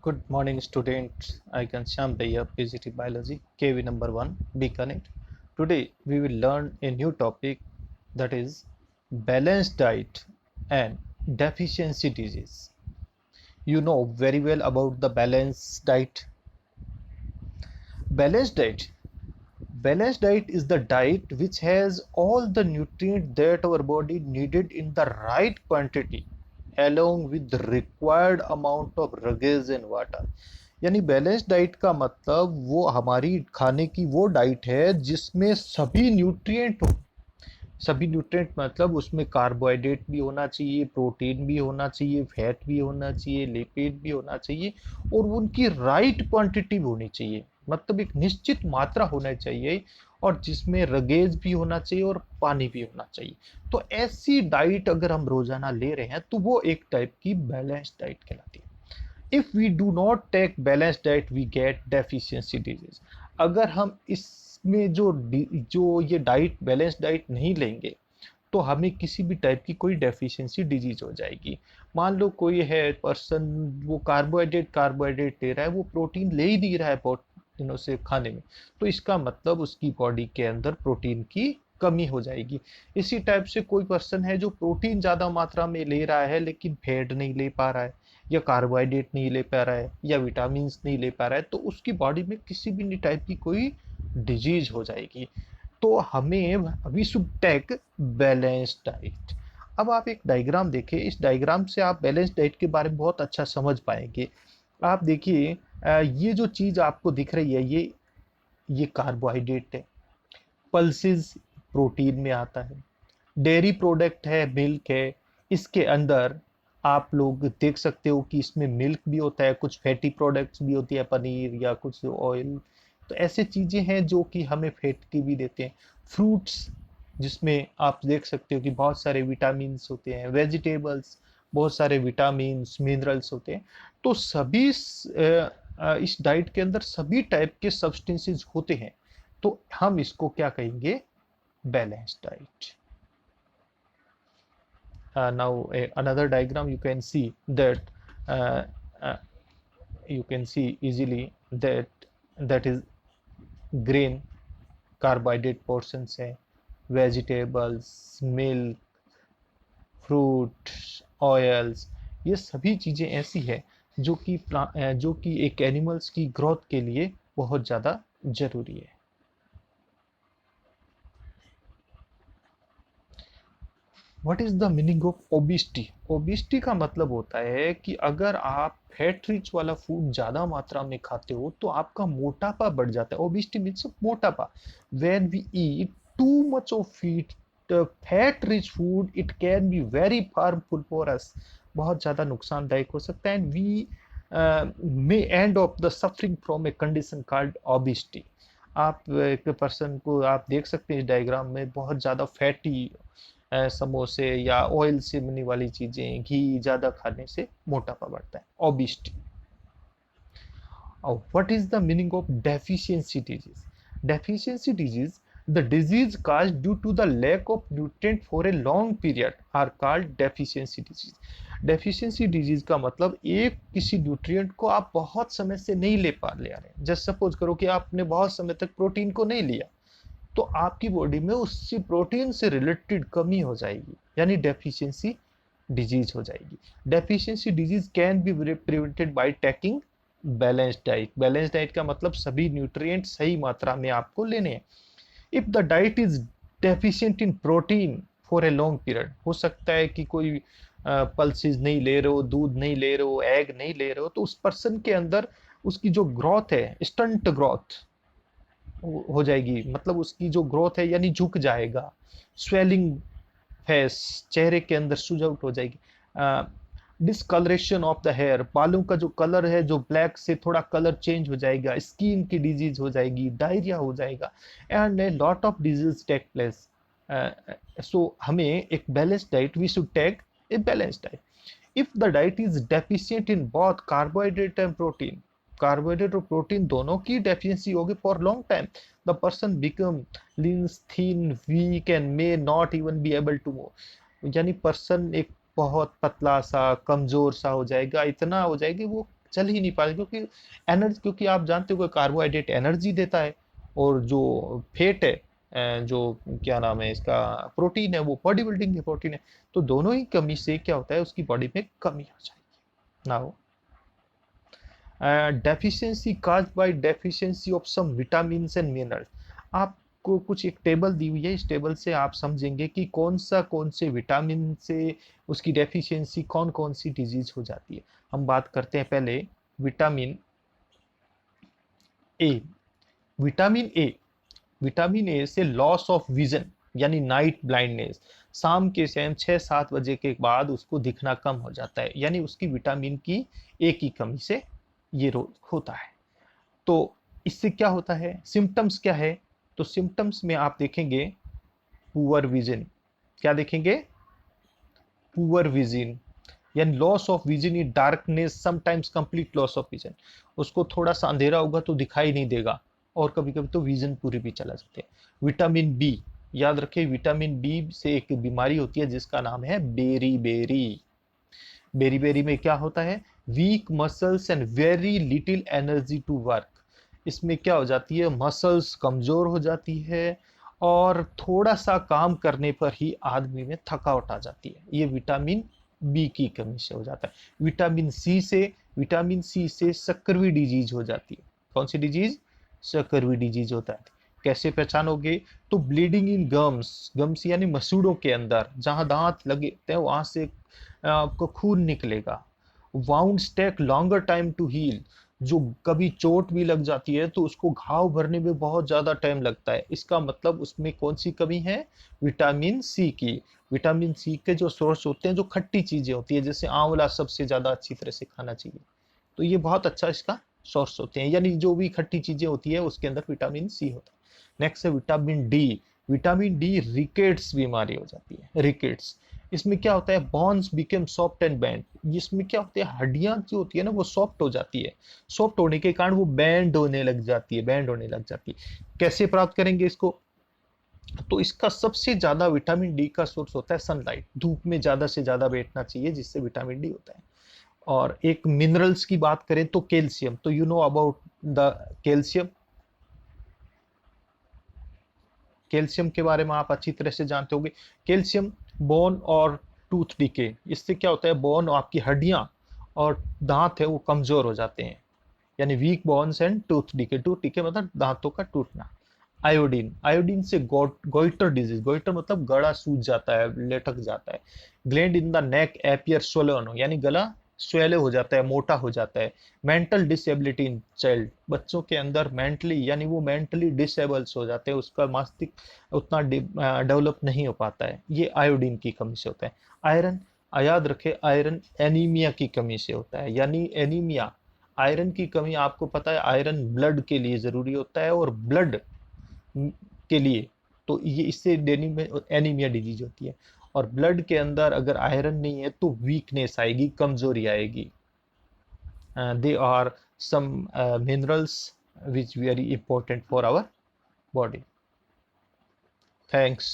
Good morning, students. I can Sham Daya, PGT Biology, KV number 1, Bikaner. Today, we will learn a new topic, that is balanced diet and deficiency disease. You know very well about the balanced diet. Balanced diet. Balanced diet is the diet which has all the nutrients that our body needed in the right quantity along with the required amount of ruggles and water. यानी balance diet का मतलब वो हमारी खाने की वो diet है जिसमें सभी न्यूट्रिएंट हो। सभी न्यूट्रिएंट मतलब उसमें कार्बोहाइड्रेट भी होना चाहिए, प्रोटीन भी होना चाहिए, फैट भी होना चाहिए, लिपिड भी होना चाहिए और उनकी राइट क्वांटिटी भी होनी चाहिए। मतलब एक निश्चित मात्रा होना चाहिए और जिसमें रगेज भी होना चाहिए और पानी भी होना चाहिए। तो ऐसी डाइट अगर हम रोजाना ले रहे हैं तो वो एक टाइप की बैलेंस डाइट कहलाती है। If we do not take balance diet we get deficiency disease. अगर हम इसमें जो ये डाइट बैलेंस डाइट नहीं लेंगे तो हमें किसी भी टाइप की कोई डेफिशिएंसी डिजीज हो जाएगी। मान लो कोई है पर्सन, वो कार्बोहाइड्रेट ले रहा है, वो प्रोटीन ले ही नहीं रहा है बहुत दिनों से खाने में, तो इसका मतलब उसकी बॉडी के अंदर प्रोटीन की कमी हो जाएगी। इसी टाइप से कोई पर्सन है जो प्रोटीन ज्यादा मात्रा में ले रहा है लेकिन फैट नहीं ले पा रहा है या कार्बोहाइड्रेट नहीं ले पा रहा है या विटामिन नहीं ले पा रहा है, तो उसकी बॉडी में किसी भी टाइप की कोई डिजीज हो जाएगी। तो हमें we should take balance diet. अब आप एक डायग्राम देखें, इस डायग्राम से आप बैलेंस डाइट के बारे में बहुत अच्छा समझ पाएंगे। आप देखिए, ये जो चीज आपको दिख रही है ये कार्बोहाइड्रेट है, पल्सेस प्रोटीन में आता है, डेयरी प्रोडक्ट है, मिल्क है। इसके अंदर आप लोग देख सकते हो कि इसमें मिल्क भी होता है, कुछ फैटी प्रोडक्ट्स भी होती है, पनीर या कुछ ऑयल। तो ऐसे चीजें हैं जो कि हमें फैट की भी देते हैं। फ्रूट्स जिसमें आप देख सकते हो कि बहुत सारे विटामिन होते हैं, वेजिटेबल्स बहुत सारे विटामिन मिनरल्स होते हैं। तो सभी इस डाइट के अंदर सभी टाइप के सब्सटेंसेस होते हैं। तो हम इसको क्या कहेंगे? Balance diet. now another diagram you can see that uh, uh, you can see easily that is grain, carbohydrate portions है, vegetables, milk, fruits, oils। ये सभी चीजें ऐसी है जो कि एक एनिमल्स की ग्रोथ के लिए बहुत ज्यादा जरूरी है। What is the meaning of obesity? Obesity का मतलब होता है कि अगर आप फैट रिच वाला फूड ज्यादा मात्रा में खाते हो तो आपका मोटापा बढ़ जाता है। ओबिसिटी मीन्स मोटापा। When we eat too much of fat rich food it can be very harmful for us. बहुत ज्यादा नुकसानदायक हो सकता है and we may end of the suffering from a condition called obesity. आप एक पर्सन को आप देख सकते हैं इस डायग्राम में, बहुत ज्यादा फैटी समोसे या ऑयल से बनने वाली चीजें, घी ज्यादा खाने से मोटापा बढ़ता है, obesity. What is the meaning of deficiency disease? Deficiency disease, the disease caused due to the lack of nutrient for a long period are called deficiency disease। deficiency disease का मतलब एक किसी न्यूट्रिएंट को आप बहुत समय से नहीं ले रहे हैं। जस्ट सपोज करो कि आपने बहुत समय तक प्रोटीन को नहीं लिया, तो आपकी बॉडी में उससे प्रोटीन से रिलेटेड कमी हो जाएगी, यानी डेफिशिएंसी डिजीज हो जाएगी। Deficiency disease can be prevented by taking balance diet. Balance diet का मतलब सभी न्यूट्रिएंट सही मात्रा में आपको लेने हैं। If the diet is deficient in protein for a long period, हो सकता है कि कोई पल्सेस नहीं ले रहे हो, दूध नहीं ले रहे हो, एग नहीं ले रहे हो, तो उस पर्सन के अंदर उसकी जो ग्रोथ है, स्टंट ग्रोथ हो जाएगी। मतलब उसकी जो ग्रोथ है यानी झुक जाएगा, स्वेलिंग फेस, चेहरे के अंदर सुजौट हो जाएगी, डिसकलरेशन ऑफ द हेयर, बालों का जो कलर है जो ब्लैक से थोड़ा कलर चेंज हो जाएगा, स्किन की डिजीज हो जाएगी, डायरिया हो जाएगा and a lot of disease take place. So हमें एक balance diet, we should take a balance diet. If the diet is deficient in both carbohydrate and protein, carbohydrate और प्रोटीन दोनों की डेफिशिएंसी होगी for long time, the person become lean, thin, weak and may not even be able to move. यानी person एक बहुत पतला सा, कमजोर सा हो जाएगा, इतना हो जाएगा वो चल ही नहीं पाएगा, क्योंकि एनर्जी, क्योंकि आप जानते हो कि कार्बोहाइड्रेट एनर्जी देता है, और जो फैट है, जो क्या नाम है इसका, प्रोटीन है, वो बॉडी बिल्डिंग की प्रोटीन है। तो दोनों ही कमी से क्या होता है, उसकी बॉडी में कमी आ जाएगी। Now deficiency caused by deficiency of some vitamins and minerals. आपको कुछ एक टेबल दी हुई है, इस टेबल से आप समझेंगे कि कौन से विटामिन से उसकी डेफिशिएंसी, कौन कौन सी डिजीज हो जाती है। हम बात करते हैं पहले vitamin A. Vitamin A, vitamin A से लॉस ऑफ विजन, यानी नाइट ब्लाइंडनेस, शाम के टाइम 6-7 बजे के बाद उसको दिखना कम हो जाता है, यानी उसकी विटामिन की ए की कमी से ये रोग होता है। तो इससे क्या होता है, सिम्टम्स क्या है, तो सिम्टम्स में आप देखेंगे पुअर विजन। क्या देखेंगे, पुअर विजन, यानी loss of vision in darkness, sometimes complete loss of vision. उसको थोड़ा सा अंधेरा होगा तो दिखाई नहीं देगा, और कभी कभी तो विजन पूरी भी चला जाते हैं। विटामिन बी, याद रखिए विटामिन बी से एक बीमारी होती है जिसका नाम है बेरी बेरी। बेरी बेरी में क्या होता है, weak muscles and very little energy to work. इसमें क्या हो जाती है, मसल्स कमजोर हो जाती है, और थोड़ा सा काम करने पर ही आदमी में थकावट आ जाती है। ये विटामिन बी की कमी से हो जाता है। विटामिन सी से सक्करवी डिजीज हो जाती है। कौन सी डिजीज, सक्करवी डिजीज होता है। कैसे पहचानोगे, तो ब्लीडिंग इन गम्स, गम्स यानी मसूड़ों के अंदर जहां दांत लगे हैं वहां से आपको खून निकलेगा। Wounds take longer time to heal, जो कभी चोट भी लग जाती है तो उसको घाव भरने में बहुत ज्यादा टाइम लगता है। इसका मतलब उसमें कौन सी कमी है, विटामिन सी की। विटामिन सी के जो सोर्स होते हैं, जो खट्टी चीजें होती है, जैसे आंवला सबसे ज्यादा अच्छी तरह से खाना चाहिए, तो ये बहुत अच्छा इसका सोर्स होते हैं, यानी जो भी खट्टी चीजें होती है उसके अंदर विटामिन सी होता है। नेक्स्ट है vitamin D. Vitamin D rickets बीमारी हो जाती है, रिकेट्स। इसमें क्या होता है, bones became soft and bend. इसमें क्या होता है, हड्डियां जो होती है ना वो सॉफ्ट हो जाती है, सॉफ्ट होने के कारण वो बैंड होने लग जाती है, बैंड होने लग जाती है। कैसे प्राप्त करेंगे इसको, तो इसका सबसे ज्यादा विटामिन डी का सोर्स होता है सनलाइट। धूप में ज्यादा से ज्यादा बैठना चाहिए, जिससे विटामिन डी होता है। और एक मिनरल्स की बात करें तो कैल्शियम, तो you know about the calcium. Calcium के बारे में आप अच्छी तरह से जानते होंगे। कैल्शियम बोन और टूथ डिके, इससे क्या होता है, बोन, आपकी हड्डियां और दांत है वो कमजोर हो जाते हैं, यानी weak bones and tooth decay. Tooth decay मतलब दांतों का टूटना। आयोडीन, आयोडीन से गोइटर डिजीज, गोइटर मतलब गला सूज जाता है, लटक जाता है। Gland in the neck appear swollen, यानी गला स्वेले हो जाता है, मोटा हो जाता है। मेंटल डिसेबिलिटी इन चाइल्ड, बच्चों के अंदर मेंटली, यानी वो मेंटली डिसेबल्स हो जाते हैं, उसका मस्तिष्क उतना डेवलप नहीं हो पाता है, ये आयोडीन की कमी से होता है। आयरन, याद रखे आयरन एनीमिया की कमी से होता है, यानी एनीमिया, आयरन की कमी, आपको पता है आयरन ब्लड के लिए जरूरी होता है, और ब्लड के लिए, तो ये इससे एनीमिया डिजीज होती है। और ब्लड के अंदर अगर आयरन नहीं है तो वीकनेस आएगी, कमजोरी आएगी। They are some minerals which very important for our body. Thanks.